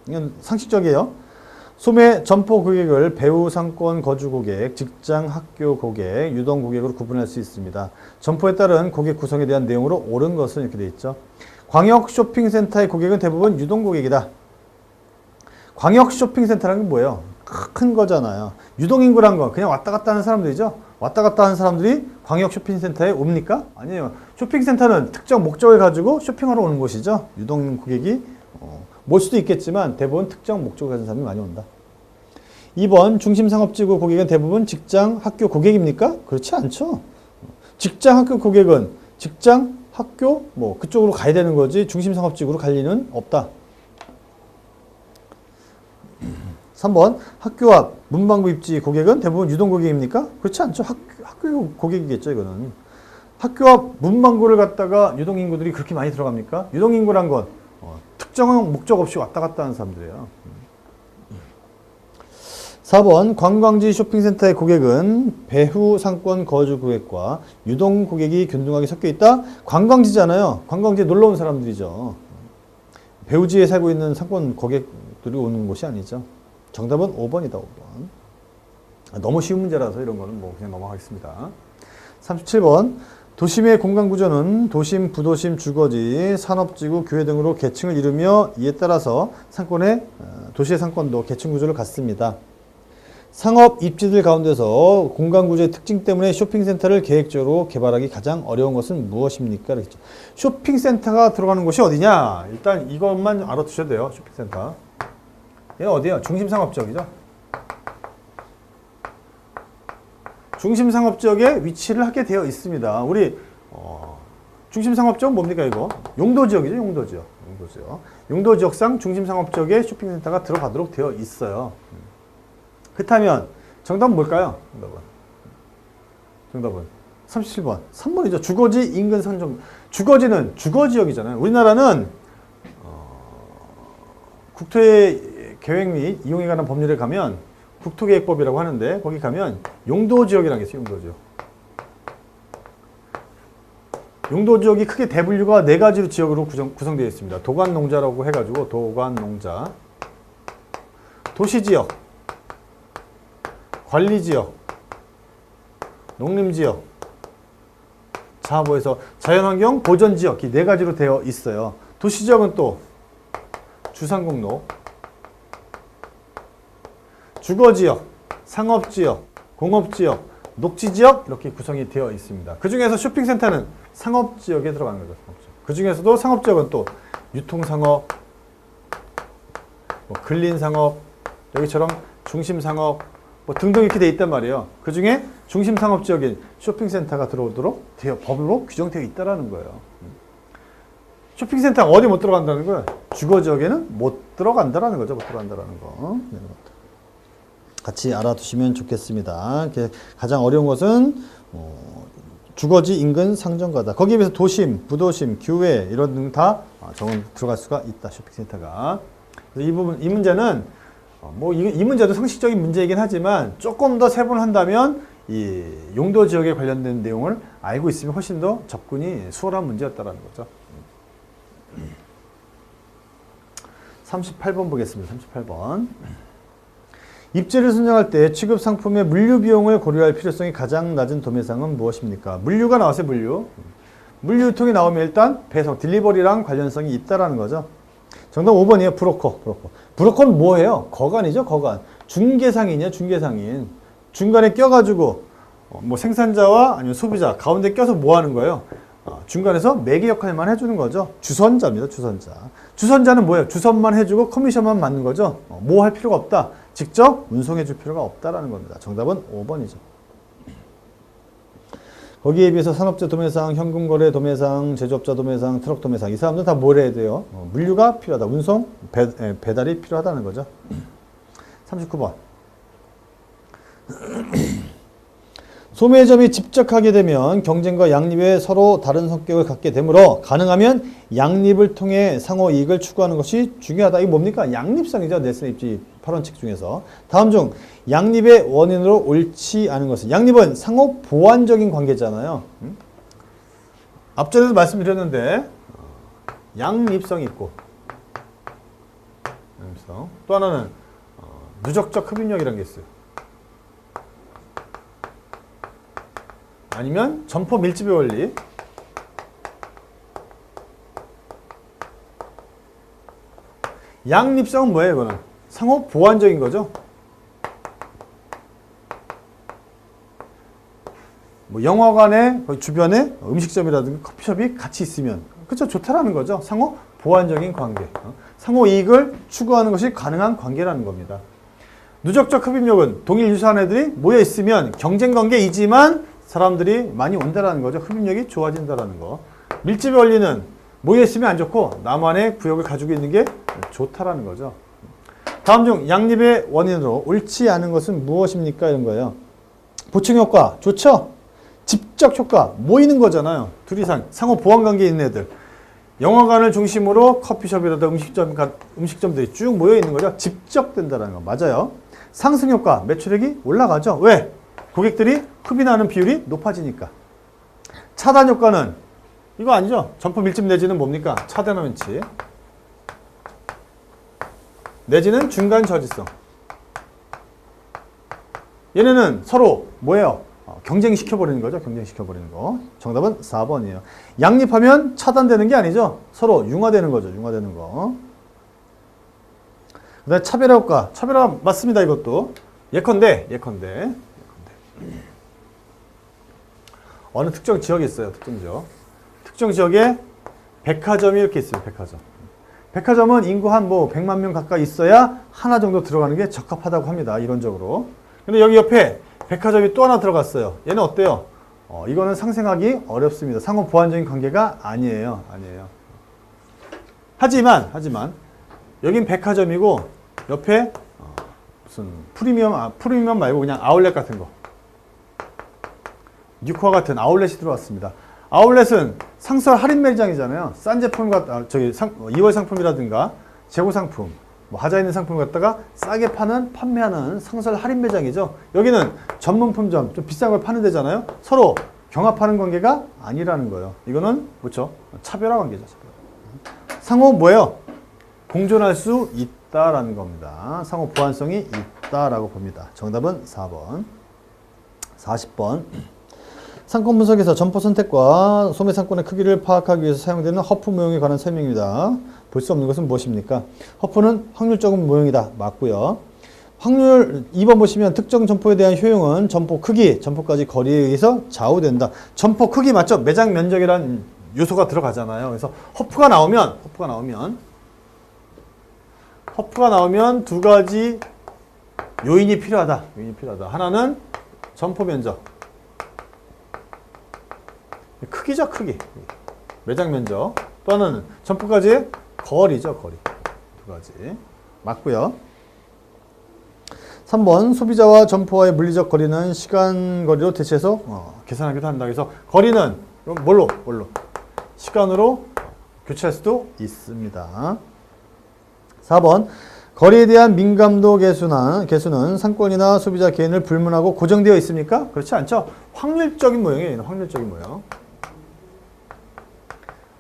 이건 상식적이에요. 소매 점포 고객을 배우, 상권, 거주 고객, 직장, 학교 고객, 유동 고객으로 구분할 수 있습니다. 점포에 따른 고객 구성에 대한 내용으로 옳은 것은 이렇게 되어 있죠. 광역 쇼핑센터의 고객은 대부분 유동 고객이다. 광역 쇼핑센터라는 게 뭐예요? 큰 거잖아요. 유동인구란 건 그냥 왔다 갔다 하는 사람들이죠. 왔다 갔다 하는 사람들이 광역 쇼핑센터에 옵니까? 아니에요. 쇼핑센터는 특정 목적을 가지고 쇼핑하러 오는 곳이죠. 유동 고객이 몰 수도 있겠지만 대부분 특정 목적을 가진 사람이 많이 온다. 2번 중심상업지구 고객은 대부분 직장, 학교 고객입니까? 그렇지 않죠. 직장, 학교 고객은 직장, 학교 뭐 그쪽으로 가야 되는 거지 중심상업지구로 갈 리는 없다. 3번 학교 앞 문방구 입지 고객은 대부분 유동 고객입니까? 그렇지 않죠. 학교 고객이겠죠. 이거는 학교 앞 문방구를 갖다가 유동 인구들이 그렇게 많이 들어갑니까? 유동 인구란 건 특정한 목적 없이 왔다 갔다 하는 사람들이에요. 4번 관광지 쇼핑센터의 고객은 배후 상권 거주 고객과 유동 고객이 균등하게 섞여 있다. 관광지잖아요. 관광지에 놀러 온 사람들이죠. 배후지에 살고 있는 상권 고객들이 오는 곳이 아니죠. 정답은 5번이다. 5번. 너무 쉬운 문제라서 이런 거는 뭐 그냥 넘어가겠습니다. 37번 도심의 공간구조는 도심, 부도심, 주거지, 산업지구, 교외 등으로 계층을 이루며 이에 따라서 도시의 상권도 계층구조를 갖습니다. 상업 입지들 가운데서 공간구조의 특징 때문에 쇼핑센터를 계획적으로 개발하기 가장 어려운 것은 무엇입니까? 그랬죠. 쇼핑센터가 들어가는 곳이 어디냐? 일단 이것만 알아두셔도 돼요. 쇼핑센터. 얘는 어디야? 중심상업지역이죠. 중심상업지역에 위치를 하게 되어 있습니다. 우리 중심상업지역은 뭡니까 이거? 용도지역이죠. 용도지역. 용도지역상 중심상업지역에 쇼핑센터가 들어가도록 되어 있어요. 그렇다면 정답은 뭘까요? 정답은 37번. 3번이죠. 주거지 인근 선정. 주거지는 주거지역이잖아요. 우리나라는 국토의 계획 및 이용에 관한 법률에 가면 국토계획법이라고 하는데 거기 가면 용도지역이라는 게 있어요. 용도지역. 용도지역이 크게 대분류가 4가지 지역으로 구성되어 있습니다. 도관농자라고 해가지고 도관농자, 도시지역, 관리지역, 농림지역, 자보에서 자연환경 보전지역 이 4가지로 되어 있어요. 도시지역은 또 주상공로, 주거지역, 상업지역, 공업지역, 녹지지역 이렇게 구성이 되어 있습니다. 그 중에서 쇼핑센터는 상업지역에 들어가는 거죠. 그 중에서도 상업지역은 또 유통상업, 근린상업, 여기처럼 중심상업 등등 이렇게 되어 있단 말이에요. 그 중에 중심상업지역인 쇼핑센터가 들어오도록 법으로 규정되어 있다는 거예요. 쇼핑센터가 어디 못 들어간다는 거예요? 주거지역에는 못 들어간다는 거죠. 못 들어간다는 거. 같이 알아두시면 좋겠습니다. 가장 어려운 것은 주거지 인근 상정가다. 거기에 비해서 도심, 부도심, 교외 이런 등 다 들어갈 수가 있다. 쇼핑센터가. 그래서 이 문제는 이 문제도 상식적인 문제이긴 하지만 조금 더 세분한다면 이 용도 지역에 관련된 내용을 알고 있으면 훨씬 더 접근이 수월한 문제였다라는 거죠. 38번 보겠습니다. 38번. 입지를 선정할 때 취급 상품의 물류 비용을 고려할 필요성이 가장 낮은 도매상은 무엇입니까? 물류가 나왔어요. 물류 유통이 나오면 일단 배송, 딜리버리랑 관련성이 있다라는 거죠. 정답 5번이에요. 브로커는 뭐예요? 거간이죠. 거간. 중개상인이에요. 중개상인. 중간에 껴가지고 생산자와 아니면 소비자 가운데 껴서 뭐 하는 거예요? 중간에서 매개 역할만 해주는 거죠. 주선자입니다. 주선자는 뭐예요? 주선만 해주고 커미션만 받는 거죠. 뭐 할 필요가 없다. 직접 운송해 줄 필요가 없다라는 겁니다. 정답은 5번이죠. 거기에 비해서 산업재 도매상, 현금거래 도매상, 제조업자 도매상, 트럭 도매상 이 사람들은 다 뭘 해야 돼요? 물류가 필요하다. 운송, 배달이 필요하다는 거죠. 39번. 소매점이 집적하게 되면 경쟁과 양립에 서로 다른 성격을 갖게 되므로 가능하면 양립을 통해 상호 이익을 추구하는 것이 중요하다. 이거 뭡니까? 양립성이죠. 넬슨 입지 8원 책 중에서. 다음 중 양립의 원인으로 옳지 않은 것은 양립은 상호 보완적인 관계잖아요. 앞전에도 말씀드렸는데 양립성이 있고 또 하나는 누적적 흡입력이라는 게 있어요. 아니면 점포 밀집의 원리. 양립성은 뭐예요? 이거는 상호 보완적인 거죠. 영화관에 주변에 음식점이라든가 커피숍이 같이 있으면 그렇죠. 좋다라는 거죠. 상호 보완적인 관계. 상호 이익을 추구하는 것이 가능한 관계라는 겁니다. 누적적 흡입력은 동일 유사한 애들이 모여 있으면 경쟁 관계이지만 사람들이 많이 온다라는 거죠. 흡입력이 좋아진다라는 거. 밀집의 원리는 모여있으면 안 좋고 나만의 구역을 가지고 있는 게 좋다라는 거죠. 다음 중 양립의 원인으로 옳지 않은 것은 무엇입니까? 이런 거예요. 보충 효과 좋죠? 집적 효과 모이는 거잖아요. 둘 이상 상호 보완 관계에 있는 애들. 영화관을 중심으로 커피숍이라든가 음식점들이 쭉 모여 있는 거죠. 집적된다는 거 맞아요. 상승효과, 매출액이 올라가죠. 왜? 고객들이 흡인하는 비율이 높아지니까. 차단효과는 이거 아니죠. 점포 밀집 내지는 뭡니까? 차단화 원칙. 내지는 중간 저지성. 얘네는 서로 뭐예요? 경쟁시켜버리는 거죠. 경쟁시켜버리는 거. 정답은 4번이에요. 양립하면 차단되는 게 아니죠. 서로 융화되는 거죠. 융화되는 거. 그 다음에 차별화 효과. 차별화 맞습니다. 이것도. 예컨대. 어느 특정 지역이 있어요. 특정 지역. 특정 지역에 백화점이 이렇게 있어요. 백화점. 백화점은 인구 한 100만 명 가까이 있어야 하나 정도 들어가는 게 적합하다고 합니다. 이론적으로. 근데 여기 옆에 백화점이 또 하나 들어갔어요. 얘는 어때요? 이거는 상생하기 어렵습니다. 상호 보완적인 관계가 아니에요. 하지만 여긴 백화점이고 옆에 무슨 프리미엄 말고 그냥 아울렛 같은 거. 뉴코아 같은 아울렛이 들어왔습니다. 아울렛은 상설 할인 매장이잖아요. 싼 제품 2월 상품이라든가 재고 상품, 하자 있는 상품을 갖다가 싸게 판매하는 상설 할인 매장이죠. 여기는 전문품점, 좀 비싼 걸 파는 데잖아요. 서로 경합하는 관계가 아니라는 거예요. 이거는 뭐죠? 차별화 관계죠. 상호 뭐예요? 공존할 수 있다라는 겁니다. 상호 보완성이 있다라고 봅니다. 정답은 4번. 40번. 상권 분석에서 점포 선택과 소매 상권의 크기를 파악하기 위해서 사용되는 허프 모형에 관한 설명입니다. 볼 수 없는 것은 무엇입니까? 허프는 확률적인 모형이다. 맞고요. 확률 2번 보시면 특정 점포에 대한 효용은 점포 크기, 점포까지 거리에 의해서 좌우된다. 점포 크기 맞죠? 매장 면적이란 요소가 들어가잖아요. 그래서 허프가 나오면 두 가지 요인이 필요하다. 하나는 점포 면적. 크기죠, 크기. 매장 면적. 또 하나는 점포까지의 거리죠, 거리. 두 가지. 맞고요. 3번 소비자와 점포와의 물리적 거리는 시간 거리로 대체해서 계산하기도 한다. 그래서 거리는 뭘로? 시간으로 교체할 수도 있습니다. 4번 거리에 대한 민감도 개수는 상권이나 소비자 개인을 불문하고 고정되어 있습니까? 그렇지 않죠. 확률적인 모형이에요. 확률적인 모형.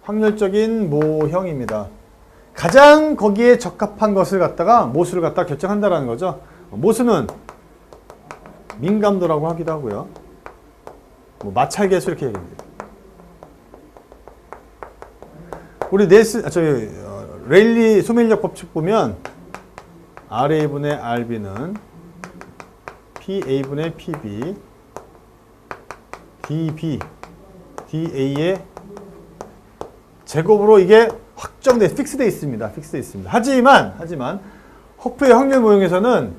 확률적인 모형입니다. 가장 거기에 적합한 것을 갖다가 모수를 갖다 결정한다라는 거죠. 모수는 민감도라고 하기도 하고요. 마찰계수 이렇게 얘기합니다. 우리 레일리 소멸력 법칙 보면 RA분의 RB는 PA분의 PB DB DA의 제곱으로 이게 픽스되어 있습니다. 하지만 허프의 확률 모형에서는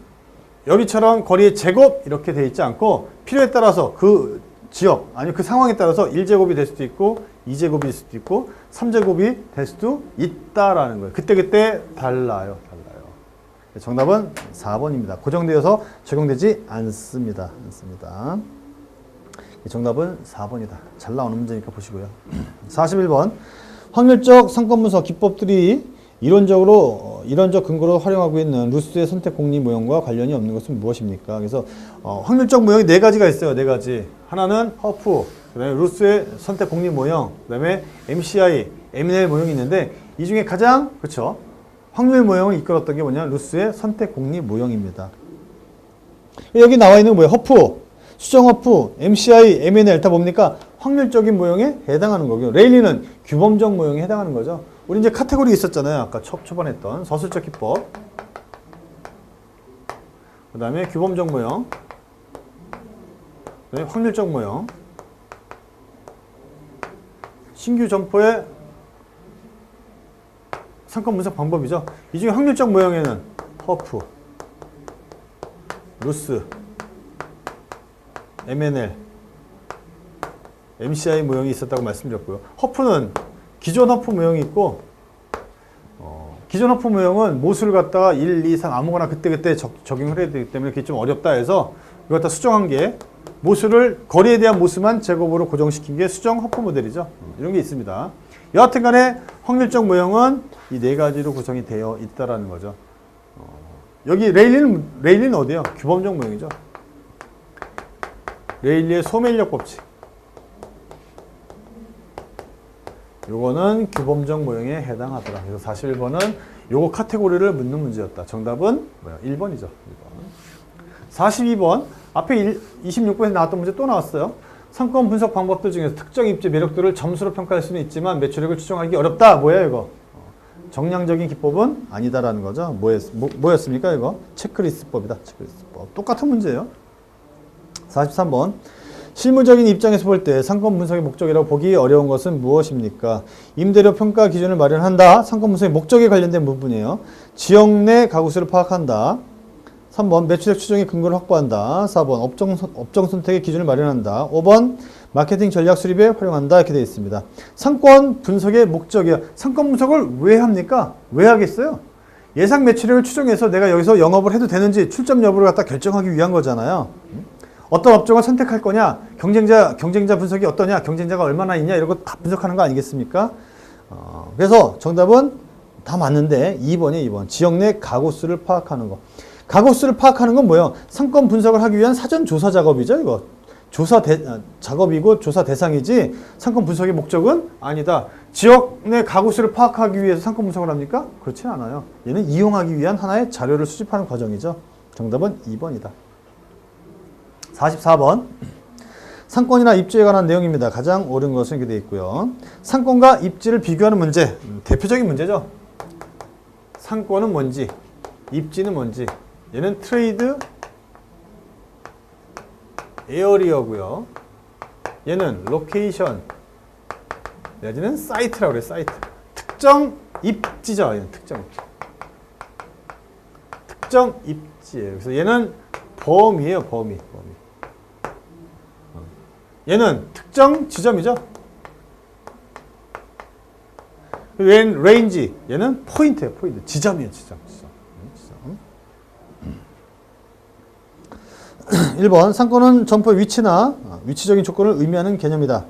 여기처럼 거리의 제곱 이렇게 되어 있지 않고 필요에 따라서 그 지역 아니면 그 상황에 따라서 1제곱이 될 수도 있고 2제곱일 수도 있고 3제곱이 될 수도 있다라는 거예요. 그때 달라요. 정답은 4번입니다. 고정되어서 적용되지 않습니다. 정답은 4번이다. 잘 나오는 문제니까 보시고요. 41번. 확률적 상권 분석 기법들이 이론적 근거로 활용하고 있는 루스의 선택 공리 모형과 관련이 없는 것은 무엇입니까? 그래서 확률적 모형이 4가지가 있어요. 4가지. 하나는 허프, 그다음에 루스의 선택 공리 모형, 그다음에 MCI, M&L 모형이 있는데 이 중에 가장 확률 모형을 이끌었던 게 뭐냐? 루스의 선택 공리 모형입니다. 여기 나와 있는 건 뭐예요? 허프, 수정 허프, MCI, M&L 다 뭡니까? 확률적인 모형에 해당하는 거고요. 레일리는 규범적 모형에 해당하는 거죠. 우리 이제 카테고리 있었잖아요. 아까 초반에 했던 서술적 기법. 그 다음에 규범적 모형. 그다음에 확률적 모형. 신규 점포의 상권 분석 방법이죠. 이 중에 확률적 모형에는 허프, 루스, M&L, MCI 모형이 있었다고 말씀드렸고요. 허프는 기존 허프 모형이 있고 기존 허프 모형은 모수를 갖다가 1, 2, 3 아무거나 그때 적용을 해야 되기 때문에 그게 좀 어렵다 해서 이거 갖다 수정한 게 거리에 대한 모수만 제곱으로 고정시킨 게 수정 허프 모델이죠. 이런 게 있습니다. 여하튼 간에 확률적 모형은 이 네 가지로 구성이 되어 있다라는 거죠. 여기 레일리는 어디예요? 규범적 모형이죠. 레일리의 소멸력 법칙. 요거는 규범적 모형에 해당하더라. 그래서 41번은 요거 카테고리를 묻는 문제였다. 정답은 뭐야? 1번이죠. 1번. 42번. 앞에 26번에 나왔던 문제 또 나왔어요. 상권 분석 방법들 중에서 특정 입지 매력도를 점수로 평가할 수는 있지만 매출액을 추정하기 어렵다. 뭐야 이거? 정량적인 기법은 아니다라는 거죠. 뭐였습니까 이거? 체크리스트법이다. 체크리스트법. 똑같은 문제예요. 43번. 실무적인 입장에서 볼 때 상권 분석의 목적이라고 보기 어려운 것은 무엇입니까? 임대료 평가 기준을 마련한다. 상권 분석의 목적에 관련된 부분이에요. 지역 내 가구수를 파악한다. 3번 매출액 추정의 근거를 확보한다. 4번 업종 선택의 기준을 마련한다. 5번 마케팅 전략 수립에 활용한다. 이렇게 되어 있습니다. 상권 분석의 목적이요. 상권 분석을 왜 합니까? 왜 하겠어요? 예상 매출액을 추정해서 내가 여기서 영업을 해도 되는지 출점 여부를 갖다 결정하기 위한 거잖아요. 어떤 업종을 선택할 거냐, 경쟁자 분석이 어떠냐, 경쟁자가 얼마나 있냐 이런 거 다 분석하는 거 아니겠습니까? 그래서 정답은 다 맞는데 2번이에요. 2번. 지역 내 가구수를 파악하는 거. 가구수를 파악하는 건 뭐예요? 상권 분석을 하기 위한 사전 조사 작업이죠. 이거 작업이고 조사 대상이지 상권 분석의 목적은 아니다. 지역 내 가구수를 파악하기 위해서 상권 분석을 합니까? 그렇진 않아요. 얘는 이용하기 위한 하나의 자료를 수집하는 과정이죠. 정답은 2번이다. 44번. 상권이나 입지에 관한 내용입니다. 가장 옳은 것은 이렇게 되어 있고요. 상권과 입지를 비교하는 문제. 대표적인 문제죠. 상권은 뭔지, 입지는 뭔지. 얘는 트레이드 에어리어고요. 얘는 로케이션. 얘는 사이트라고 그래요. 사이트. 특정 입지죠. 얘는 특정 입지. 특정 입지예요. 그래서 얘는 범위예요. 범위. 얘는 특정 지점이죠. 얘는 레인지. 얘는 포인트예요. 포인트. 지점이에요. 지점. 1번 상권은 점포의 위치나 위치적인 조건을 의미하는 개념이다.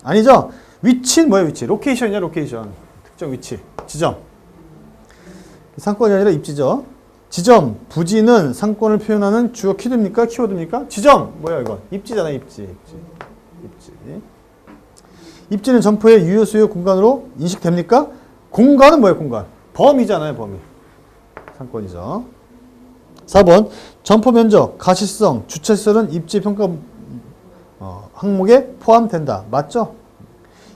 아니죠. 위치는 뭐예요? 위치. 로케이션이냐 로케이션. 특정 위치. 지점. 상권이 아니라 입지죠. 지점. 부지는 상권을 표현하는 주요 키워드입니까? 키워드입니까? 지점. 뭐야 이거? 입지잖아요. 입지. 입지는 점포의 유효 수요 공간으로 인식됩니까? 공간은 뭐예요? 공간. 범위잖아요. 범위. 상권이죠. 4번 점포 면적, 가시성, 주차시설은 입지 평가 항목에 포함된다. 맞죠?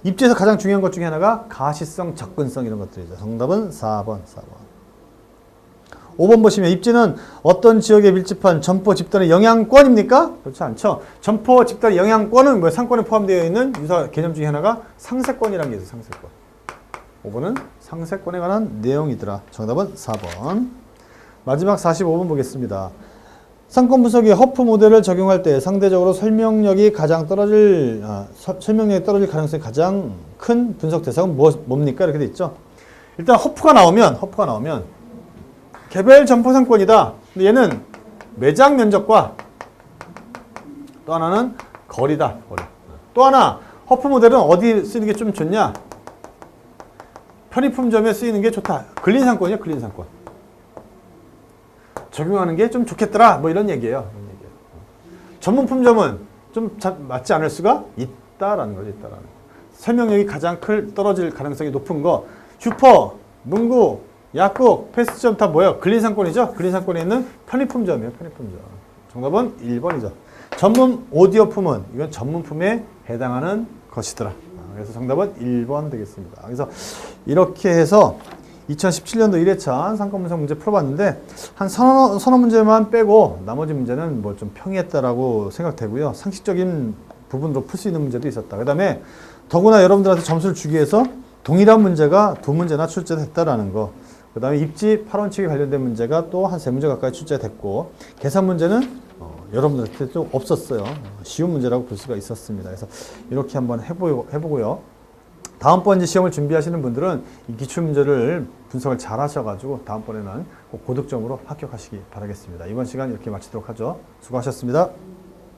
입지에서 가장 중요한 것 중에 하나가 가시성, 접근성 이런 것들이죠. 정답은 4번. 5번 보시면 입지는 어떤 지역에 밀집한 점포 집단의 영향권입니까? 그렇지 않죠. 점포 집단의 영향권은 뭐 상권에 포함되어 있는 유사 개념 중에 하나가 상세권이라는 게 있어요. 상세권. 5번은 상세권에 관한 내용이더라. 정답은 4번. 마지막 45번 보겠습니다. 상권 분석의 허프 모델을 적용할 때 상대적으로 설명력이 떨어질 가능성이 가장 큰 분석 대상은 뭡니까? 이렇게 돼 있죠. 일단 허프가 나오면 개별 점포 상권이다. 근데 얘는 매장 면적과 또 하나는 거리다. 거리. 또 하나 허프 모델은 어디 쓰는 게 좀 좋냐? 편의품점에 쓰이는 게 좋다. 근린 상권이요, 근린 상권. 적용하는 게 좀 좋겠더라. 뭐 이런 얘기예요. 전문품점은 좀 맞지 않을 수가 있다라는 거죠. 있다라는 거. 설명력이 가장 떨어질 가능성이 높은 거. 슈퍼, 문구, 약국, 패스트점 다 뭐예요? 근린 상권이죠. 근린 상권에 있는 편의품점이에요. 편의품점. 정답은 1번이죠. 전문 오디오품은 이건 전문품에 해당하는 것이더라. 그래서 정답은 1번 되겠습니다. 그래서 이렇게 해서 2017년도 1회차 상권 분석 문제 풀어봤는데 한 서너 문제만 빼고 나머지 문제는 뭐 좀 평이했다라고 생각되고요. 상식적인 부분으로 풀 수 있는 문제도 있었다. 그 다음에 더구나 여러분들한테 점수를 주기 위해서 동일한 문제가 2문제나 출제됐다라는 거. 그 다음에 입지 8원칙에 관련된 문제가 또 한 3문제 가까이 출제됐고 계산 문제는 여러분들한테 좀 없었어요. 쉬운 문제라고 볼 수가 있었습니다. 그래서 이렇게 한번 해보고요. 다음번 이제 시험을 준비하시는 분들은 이 기출문제를 분석을 잘 하셔가지고 다음번에는 꼭 고득점으로 합격하시기 바라겠습니다. 이번 시간 이렇게 마치도록 하죠. 수고하셨습니다.